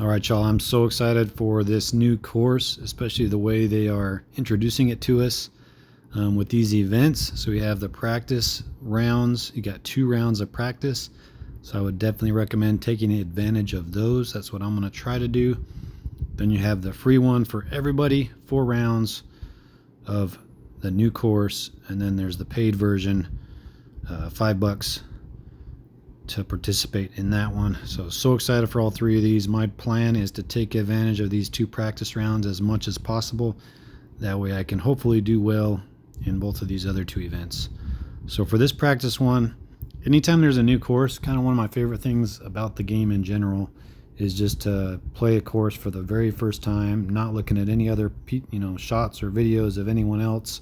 All right, y'all, I'm so excited for this new course, especially the way they are introducing it to us with these events. So we have the practice rounds. You got 2 rounds of practice. So I would definitely recommend taking advantage of those. That's what I'm going to try to do. Then you have the free one for everybody, 4 rounds of the new course. And then there's the paid version, $5 to participate in that one. So excited for all 3 of these. My plan is to take advantage of these 2 practice rounds as much as possible. That way I can hopefully do well in both of these other 2 events. So for this practice one, anytime there's a new course, kind of one of my favorite things about the game in general is just to play a course for the very first time, not looking at any other shots or videos of anyone else,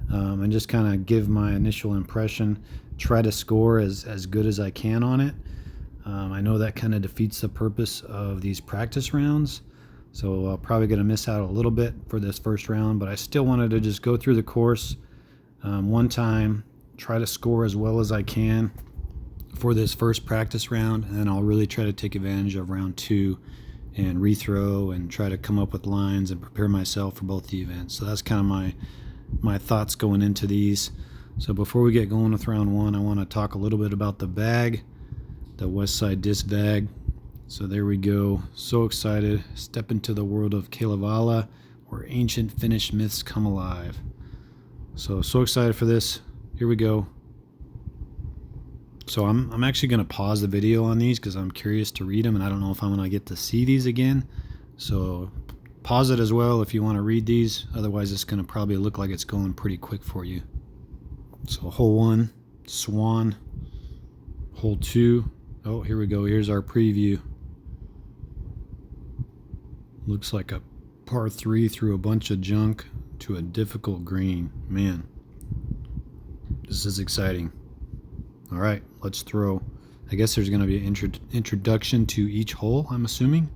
and just kind of give my initial impression, try to score as good as I can on it. I know that kind of defeats the purpose of these practice rounds, so I'm probably going to miss out a little bit for this first round, but I still wanted to just go through the course one time, try to score as well as I can for this first practice round, and then I'll really try to take advantage of round 2 and rethrow and try to come up with lines and prepare myself for both the events. So that's kind of my thoughts going into these. So before we get going with round 1, I want to talk a little bit about the bag, the West Side Disc bag. So there we go. So excited. Step into the world of Kelevala, where ancient Finnish myths come alive. So excited for this. Here we go. So I'm actually going to pause the video on these because I'm curious to read them, and I don't know if I'm going to get to see these again. So pause it as well if you want to read these. Otherwise, it's going to probably look like it's going pretty quick for you. So hole 1, Swan. Hole 2. Oh, here we go. Here's our preview. Looks like a par 3 through a bunch of junk to a difficult green. Man, this is exciting. All right, let's throw. I guess there's going to be an introduction to each hole, I'm assuming.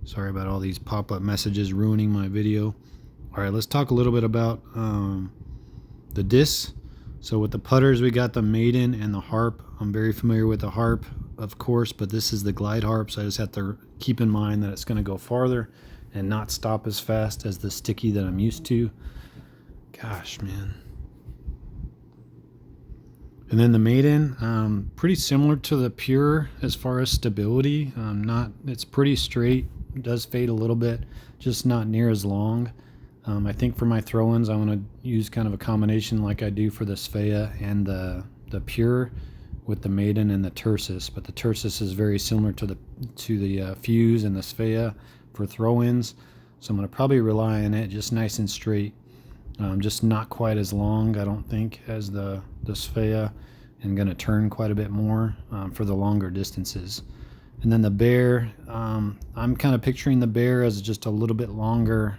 Sorry about all these pop-up messages ruining my video. All right, let's talk a little bit about the discs. So with the putters, we got the Maiden and the Harp. I'm very familiar with the Harp, of course, but this is the Glide Harp, so I just have to keep in mind that it's going to go farther and not stop as fast as the Sticky that I'm used to. Gosh, man. And then the Maiden, pretty similar to the Pure as far as stability. It's pretty straight. It does fade a little bit, just not near as long. I think for my throw-ins, I want to use kind of a combination like I do for the Svea and the Pure with the Maiden and the Tersis. But the Tersis is very similar to the Fuse and the Svea for throw-ins. So I'm going to probably rely on it just nice and straight. Just not quite as long, I don't think, as the Svea, and going to turn quite a bit more for the longer distances. And then the Bear, I'm kind of picturing the Bear as just a little bit longer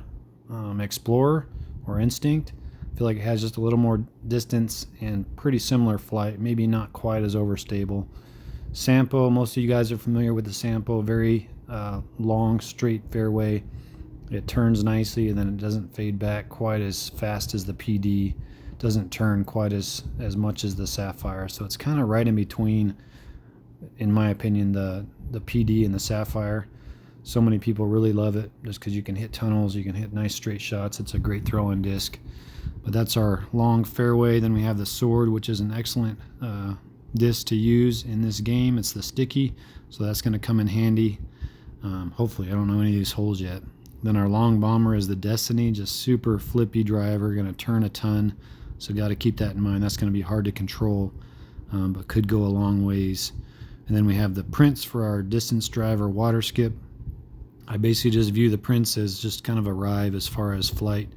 Explorer or Instinct. I feel like it has just a little more distance and pretty similar flight, maybe not quite as overstable. Sampo, most of you guys are familiar with the Sampo, very long, straight fairway. It turns nicely, and then it doesn't fade back quite as fast as the PD. Doesn't turn quite as much as the Sapphire. So it's kind of right in between, in my opinion, the PD and the Sapphire. So many people really love it just because you can hit tunnels, you can hit nice straight shots. It's a great throw-in disc. But that's our long fairway. Then we have the Sword, which is an excellent disc to use in this game. It's the Sticky, so that's going to come in handy. Hopefully, I don't know any of these holes yet. Then our long bomber is the Destiny, just super flippy driver, going to turn a ton. So got to keep that in mind. That's going to be hard to control, but could go a long ways. And then we have the Prince for our distance driver water skip. I basically just view the Prince as just kind of a Rive as far as flight,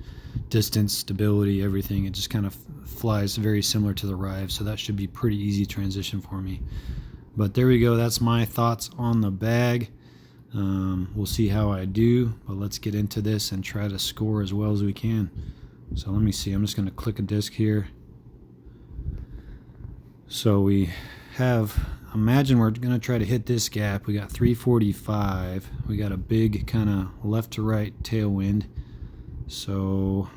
distance, stability, everything. It just kind of flies very similar to the Rive, so that should be pretty easy transition for me. But there we go. That's my thoughts on the bag. We'll see how I do, but let's get into this and try to score as well as we can. So let me see. I'm just going to click a disc here. So we have, imagine we're going to try to hit this gap. We got 345. We got a big kind of left to right tailwind. So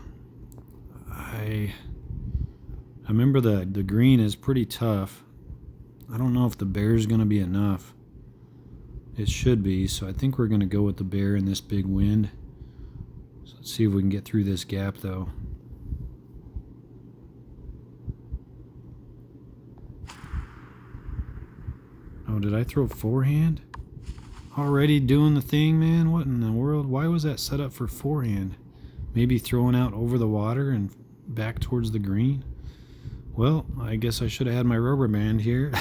I remember the green is pretty tough. I don't know if the Bear is going to be enough. It should be, so I think we're going to go with the bear in this big wind. So let's see if we can get through this gap though. Oh, did I throw forehand? Already doing the thing, man? What in the world? Why was that set up for forehand? Maybe throwing out over the water and back towards the green? Well, I guess I should have had my rubber band here.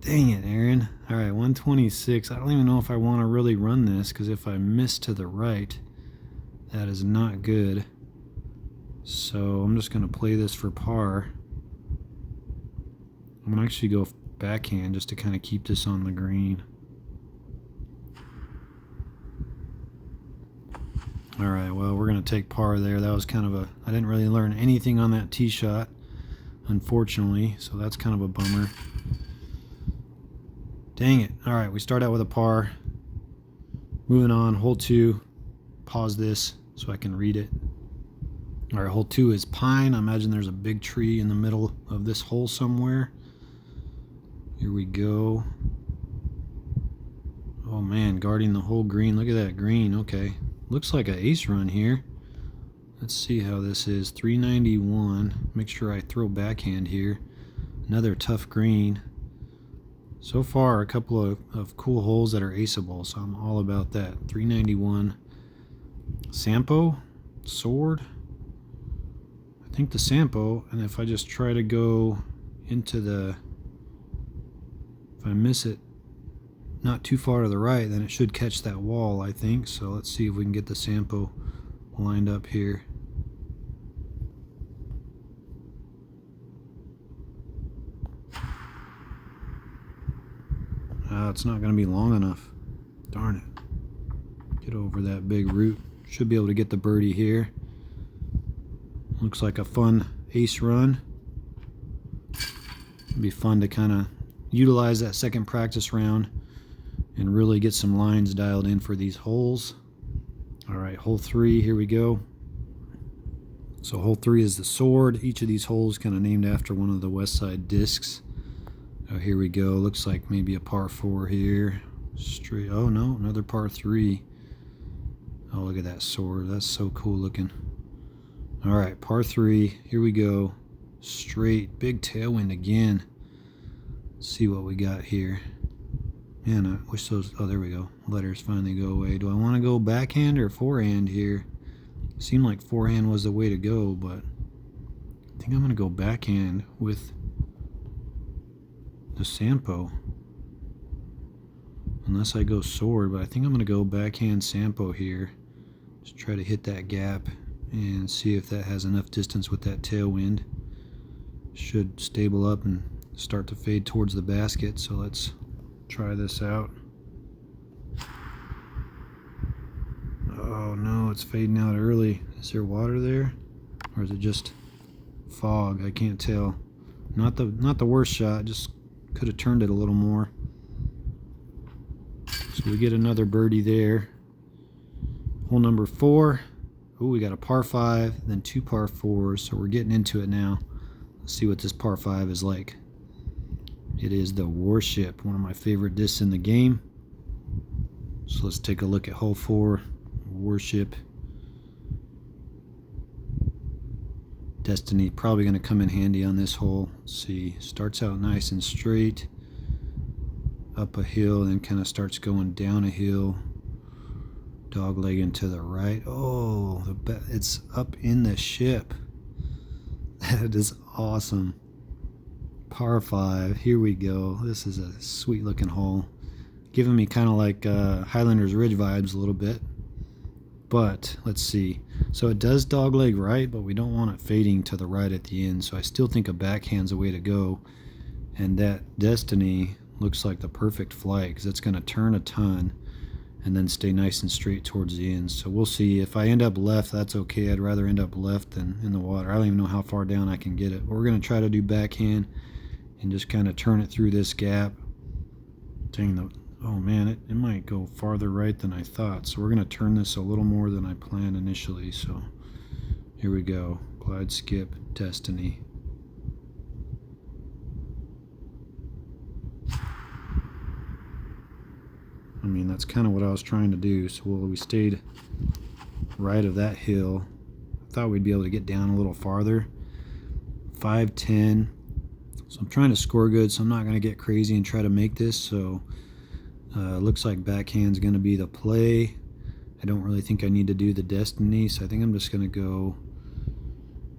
Dang it, Aaron. All right, 126. I don't even know if I want to really run this, because if I miss to the right, that is not good. So I'm just going to play this for par. I'm going to actually go backhand just to kind of keep this on the green. All right, well, we're going to take par there. That was kind of a... I didn't really learn anything on that tee shot, unfortunately, so that's kind of a bummer. Dang it. All right, we start out with a par. Moving on, hole 2. Pause this so I can read it. All right, hole 2 is pine. I imagine there's a big tree in the middle of this hole somewhere. Here we go. Oh man, guarding the whole green. Look at that green. Okay. Looks like an ace run here. Let's see how this is. 391. Make sure I throw backhand here. Another tough green. So far, a couple of cool holes that are aceable, so I'm all about that. 391. Sampo? Sword? I think the Sampo, and if I just try to go into the... If I miss it not too far to the right, then it should catch that wall, I think. So let's see if we can get the Sampo lined up here. It's not going to be long enough. Darn it. Get over that big root. Should be able to get the birdie here. Looks like a fun ace run. It'd be fun to kind of utilize that second practice round and really get some lines dialed in for these holes. All right, hole 3, here we go. So hole 3 is the sword. Each of these holes kind of named after one of the West Side discs. Oh, here we go. Looks like maybe a par 4 here. Straight. Oh no, another par 3. Oh, look at that sword. That's so cool looking. All right, par 3. Here we go. Straight. Big tailwind again. Let's see what we got here. Man, I wish those... Oh, there we go. Letters finally go away. Do I want to go backhand or forehand here? Seemed like forehand was the way to go, but I think I'm going to go backhand with the Sampo. Unless I go sword, but I think I'm going to go backhand Sampo here. Just try to hit that gap and see if that has enough distance with that tailwind. Should stable up and start to fade towards the basket, so let's try this out. Oh no, it's fading out early. Is there water there? Or is it just fog? I can't tell. Not the worst shot, just could have turned it a little more. So we get another birdie there. Hole number 4. Oh, we got a par 5, then 2 par 4s, so we're getting into it now. Let's see what this par 5 is like. It is the Warship, one of my favorite discs in the game. So let's take a look at hole 4, Warship. Destiny probably going to come in handy on this hole. Let's see, starts out nice and straight, up a hill, then kind of starts going down a hill, doglegging to the right. Oh, it's up in the ship. That is awesome. Par 5, here we go. This is a sweet looking hole, giving me kind of like Highlanders Ridge vibes a little bit. But let's see, so it does dogleg right, but we don't want it fading to the right at the end, so I still think a backhand's a way to go. And that Destiny looks like the perfect flight, because it's going to turn a ton and then stay nice and straight towards the end. So we'll see. If I end up left, that's okay. I'd rather end up left than in the water. I don't even know how far down I can get it. But we're going to try to do backhand and just kind of turn it through this gap. Dang, oh man, it might go farther right than I thought. So we're going to turn this a little more than I planned initially. So here we go. Glide, skip, Destiny. mean, that's kind of what I was trying to do. So we stayed right of that hill. I thought we'd be able to get down a little farther. 510. So I'm trying to score good, so I'm not going to get crazy and try to make this. So looks like backhand's going to be the play. I don't really think I need to do the destiny, so I think I'm just going to go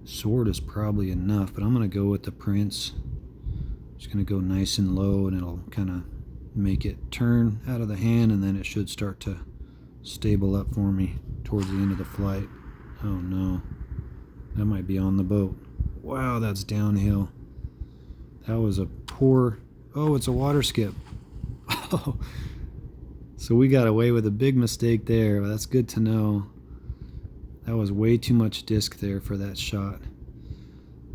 sword is probably enough, but I'm going to go with the prince. Just going to go nice and low, and it'll kind of make it turn out of the hand, and then it should start to stable up for me towards the end of the flight. Oh no, that might be on the boat. Wow, that's downhill. That was a poor... Oh, it's a water skip. Oh, so we got away with a big mistake there. That's good to know. That was way too much disc there for that shot.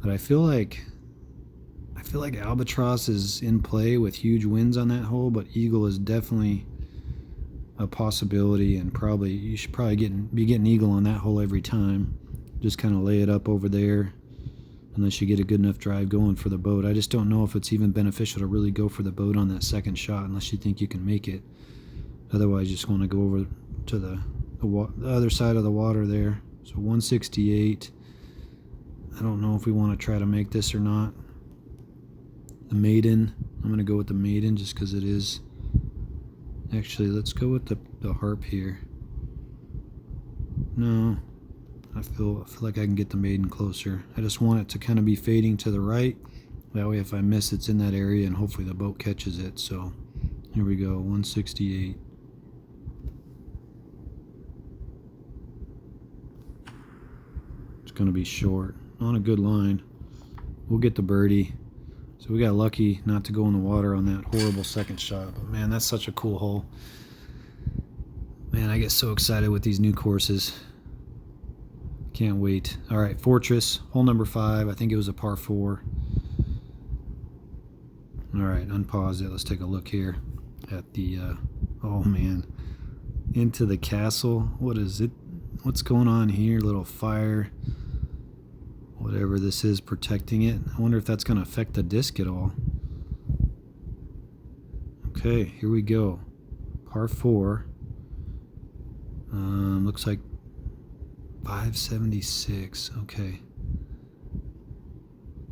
But I feel like albatross is in play with huge winds on that hole, but eagle is definitely a possibility, and probably you should probably be getting eagle on that hole every time. Just kind of lay it up over there unless you get a good enough drive going for the boat. I just don't know if it's even beneficial to really go for the boat on that second shot unless you think you can make it. Otherwise, you just want to go over to the other side of the water there. So 168. I don't know if we want to try to make this or not. The maiden. I'm going to go with the maiden just because it is. Actually, let's go with the harp here. No. I feel like I can get the maiden closer. I just want it to kind of be fading to the right. That way if I miss, it's in that area and hopefully the boat catches it. So here we go, 168. It's going to be short. On a good line. We'll get the birdie. So we got lucky not to go in the water on that horrible second shot. But man, that's such a cool hole. Man, I get so excited with these new courses. Can't wait. All right, Fortress, hole number 5. I think it was a par 4. All right, unpause it. Let's take a look here at the, oh man, into the castle. What is it? What's going on here? Little fire, whatever this is protecting it. I wonder if that's going to affect the disc at all. Okay, here we go. Par 4. Looks like 576. Okay.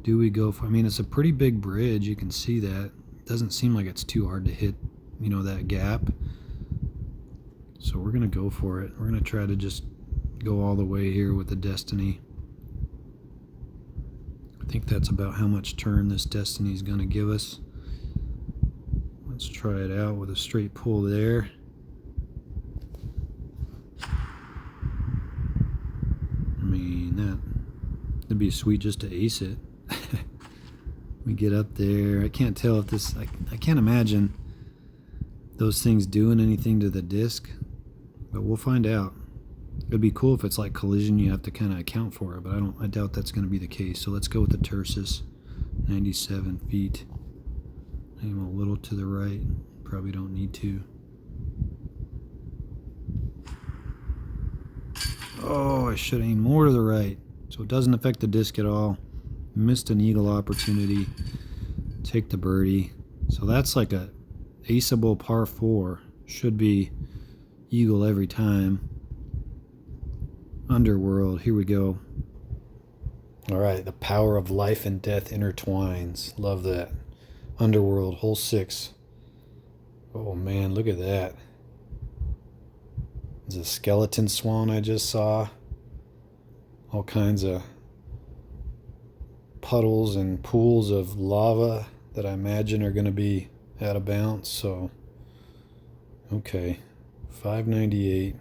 Do we go for... I mean, it's a pretty big bridge. You can see that. It doesn't seem like it's too hard to hit, you know, that gap. So we're going to go for it. We're going to try to just go all the way here with the Destiny. I think that's about how much turn this Destiny is going to give us. Let's try it out with a straight pull there. I mean, that'd be sweet just to ace it. We get up there. I can't tell if this... I can't imagine those things doing anything to the disc, but we'll find out. It'd be cool if it's like collision, you have to kind of account for it, but I doubt that's going to be the case. So let's go with the Tersus, 97 feet. Aim a little to the right. Probably don't need to. Oh, I should aim more to the right. So it doesn't affect the disc at all. Missed an eagle opportunity. Take the birdie. So that's like a aceable par 4. Should be eagle every time. Underworld, here we go. All right, the power of life and death intertwines. Love that. Underworld, hole 6. Oh man, look at that. There's a skeleton swan I just saw. All kinds of puddles and pools of lava that I imagine are going to be out of bounds. So, okay, 598.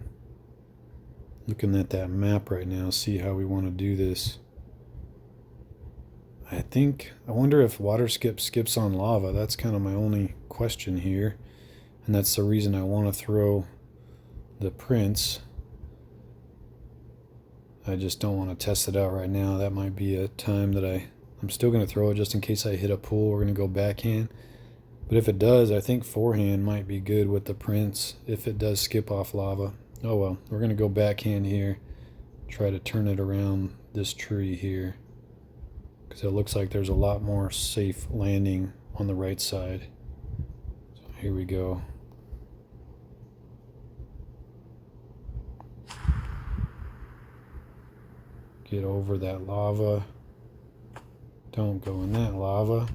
Looking at that map right now, see how we want to do this. I wonder if water skips on lava. That's kind of my only question here. And that's the reason I want to throw the Prince. I just don't want to test it out right now. That might be a time that I'm still going to throw it just in case I hit a pool. We're going to go backhand. But if it does, I think forehand might be good with the Prince if it does skip off lava. Oh well, we're going to go backhand here. Try to turn it around this tree here, because it looks like there's a lot more safe landing on the right side. So here we go. Get over that lava. Don't go in that lava.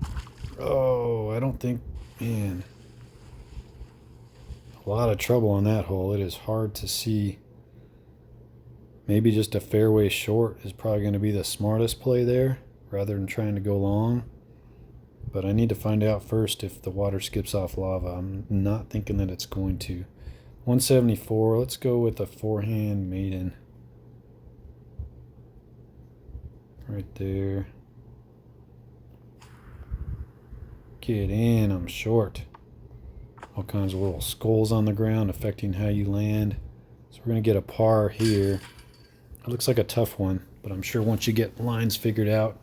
Oh, I don't think, man. A lot of trouble on that hole. It is hard to see. Maybe just a fairway short is probably going to be the smartest play there, rather than trying to go long. But I need to find out first if the water skips off lava. I'm not thinking that it's going to. 174. Let's go with a forehand maiden. Right there. Get in. I'm short. All kinds of little skulls on the ground affecting how you land. So we're going to get a par here. It looks like a tough one, but I'm sure once you get lines figured out,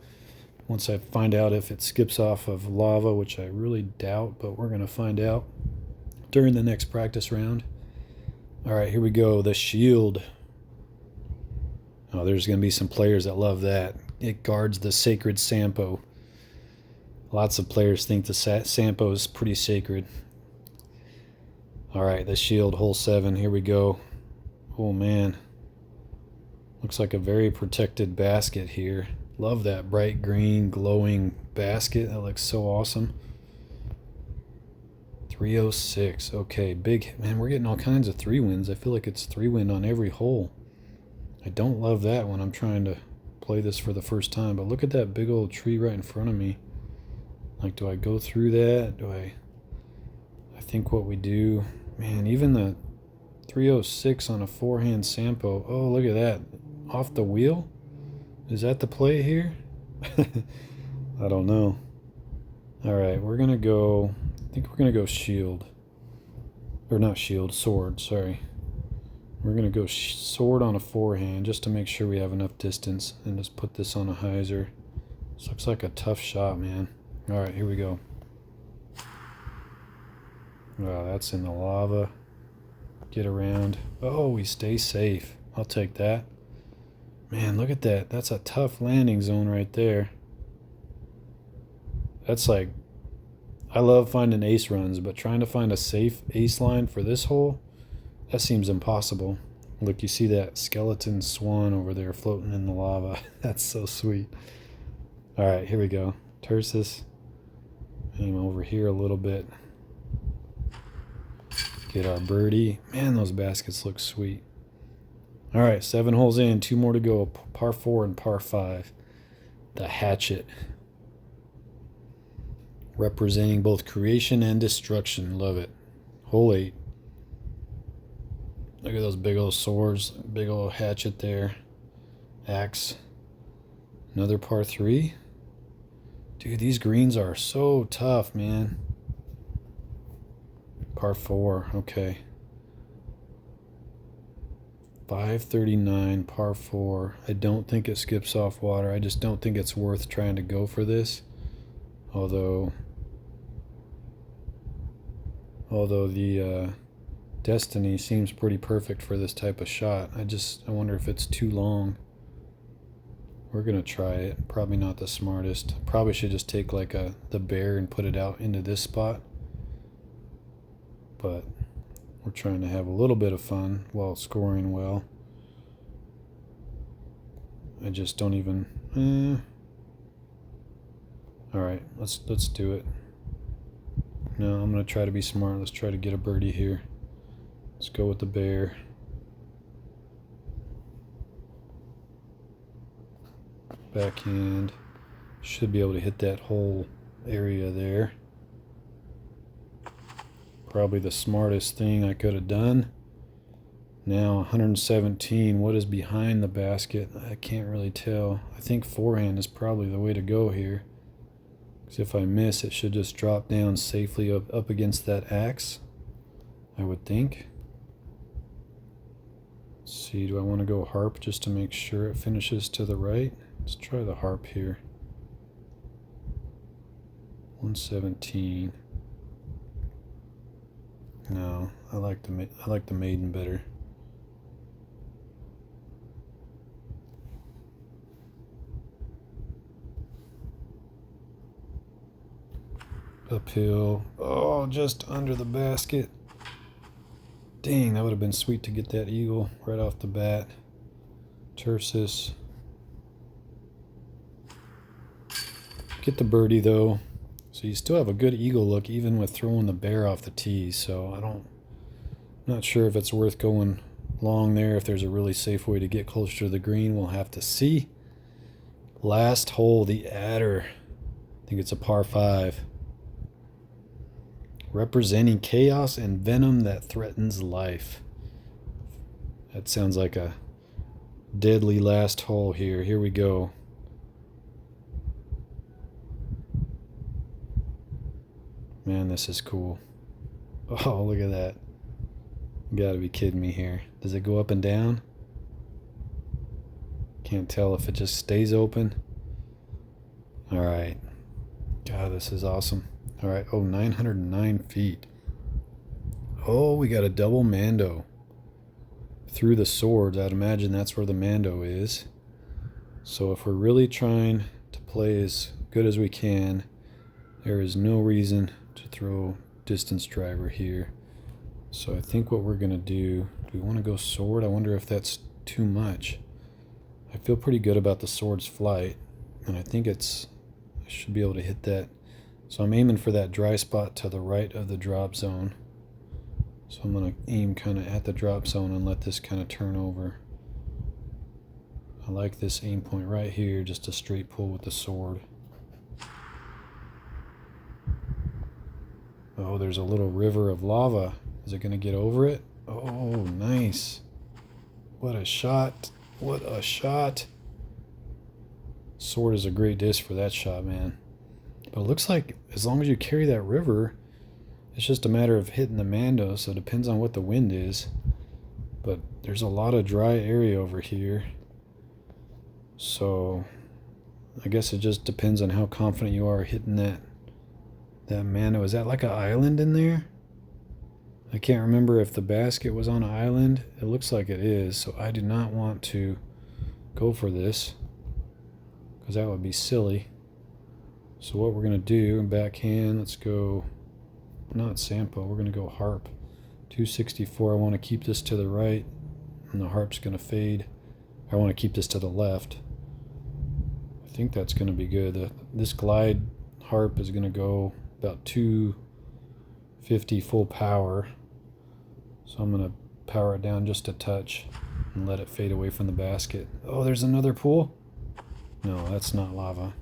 once I find out if it skips off of lava, which I really doubt, but we're going to find out during the next practice round. All right, here we go. The shield. Oh, there's going to be some players that love that. It guards the sacred Sampo. Lots of players think the Sampo is pretty sacred. All right, the shield, hole 7. Here we go. Oh, man. Looks like a very protected basket here. Love that bright green glowing basket. That looks so awesome. 306. Okay, big. Man, we're getting all kinds of 3-wins. I feel like it's 3-win on every hole. I don't love that when I'm trying to play this for the first time. But look at that big old tree right in front of me. Like, do I go through that? I think what we do... Man, even the 306 on a forehand Sampo. Oh, look at that. Off the wheel? Is that the play here? I don't know. All right, we're going to go... I think we're going to go shield. Or not shield, sword, sorry. We're going to go sword on a forehand just to make sure we have enough distance. And just put this on a hyzer. This looks like a tough shot, man. All right, here we go. Wow, that's in the lava. Get around. Oh, we stay safe. I'll take that. Man, look at that. That's a tough landing zone right there. That's like... I love finding ace runs, but trying to find a safe ace line for this hole, that seems impossible. Look, you see that skeleton swan over there floating in the lava. That's so sweet. All right, here we go. Tersus. Aim over here a little bit. Get our birdie. Man, those baskets look sweet. All right, 7 holes in, 2 more to go. Par 4 and par 5. The hatchet. Representing both creation and destruction. Love it. Hole 8. Look at those big old swords. Big old hatchet there. Axe. Another par 3. Dude, these greens are so tough, man. Par 4, okay. 539, par 4. I don't think it skips off water. I just don't think it's worth trying to go for this. Although the Destiny seems pretty perfect for this type of shot. I wonder if it's too long. We're going to try it. Probably not the smartest. Probably should just take like the bear and put it out into this spot. But we're trying to have a little bit of fun while scoring well. I just don't even... Alright, let's do it. No, I'm going to try to be smart. Let's try to get a birdie here. Let's go with the bear. Backhand. Should be able to hit that whole area there. Probably the smartest thing I could have done. Now 117. What is behind the basket? I can't really tell. I think forehand is probably the way to go here. Because if I miss, it should just drop down safely up against that axe, I would think. Let's see, do I want to go harp just to make sure it finishes to the right? Let's try the harp here. 117. No, I like the maiden better. Uphill. Oh, just under the basket. Dang, that would have been sweet to get that eagle right off the bat. Tersus. Get the birdie though. So you still have a good eagle look even with throwing the bear off the tee. So not sure if it's worth going long there. If there's a really safe way to get closer to the green, we'll have to see. Last hole, the adder. I think it's a par 5. Representing chaos and venom that threatens life. That sounds like a deadly last hole here. Here we go. Man, this is cool. Oh, look at that. You gotta be kidding me here. Does it go up and down? Can't tell if it just stays open. Alright. God, this is awesome. Alright, oh, 909 feet. Oh, we got a double mando. Through the swords, I'd imagine that's where the mando is. So if we're really trying to play as good as we can, there is no reason to throw distance driver here. So I think what we're gonna do we want to go sword? I wonder if that's too much. I feel pretty good about the sword's flight, and I think I should be able to hit that. So I'm aiming for that dry spot to the right of the drop zone. So I'm going to aim kind of at the drop zone and let this kind of turn over. I like this aim point right here, just a straight pull with the sword. Oh, there's a little river of lava. Is it going to get over it? Oh, nice. What a shot. What a shot. Sword is a great disc for that shot, man. But it looks like as long as you carry that river, it's just a matter of hitting the mando, so it depends on what the wind is. But there's a lot of dry area over here. So I guess it just depends on how confident you are hitting that mando. Is that like an island in there? I can't remember if the basket was on an island. It looks like it is, so I do not want to go for this, because that would be silly. So what we're going to do, backhand, let's go, not Sampo, we're going to go harp. 264, I want to keep this to the right, and the harp's going to fade. I want to keep this to the left. I think that's going to be good. This glide harp is going to go about 250 full power. So I'm going to power it down just a touch and let it fade away from the basket. Oh, there's another pool? No, that's not lava.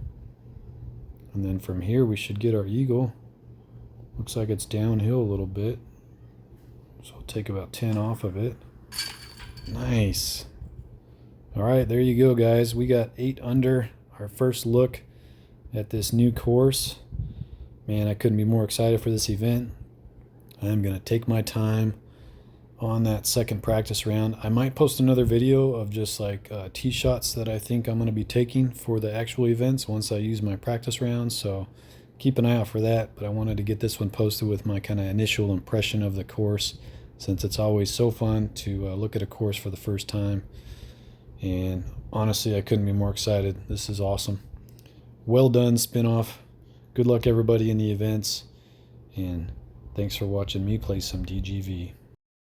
And then from here we should get our eagle. Looks like it's downhill a little bit. So I'll take about 10 off of it. Nice. All right, there you go, guys. We got 8 under. Our first look at this new course. Man, I couldn't be more excited for this event. I'm going to take my time on that second practice round. I might post another video of just like tee shots that I think I'm going to be taking for the actual events once I use my practice rounds. So keep an eye out for that. But I wanted to get this one posted with my kind of initial impression of the course, since it's always so fun to look at a course for the first time. And honestly, I couldn't be more excited. This is awesome. Well done, Spinoff. Good luck, everybody, in the events. And thanks for watching me play some DGV.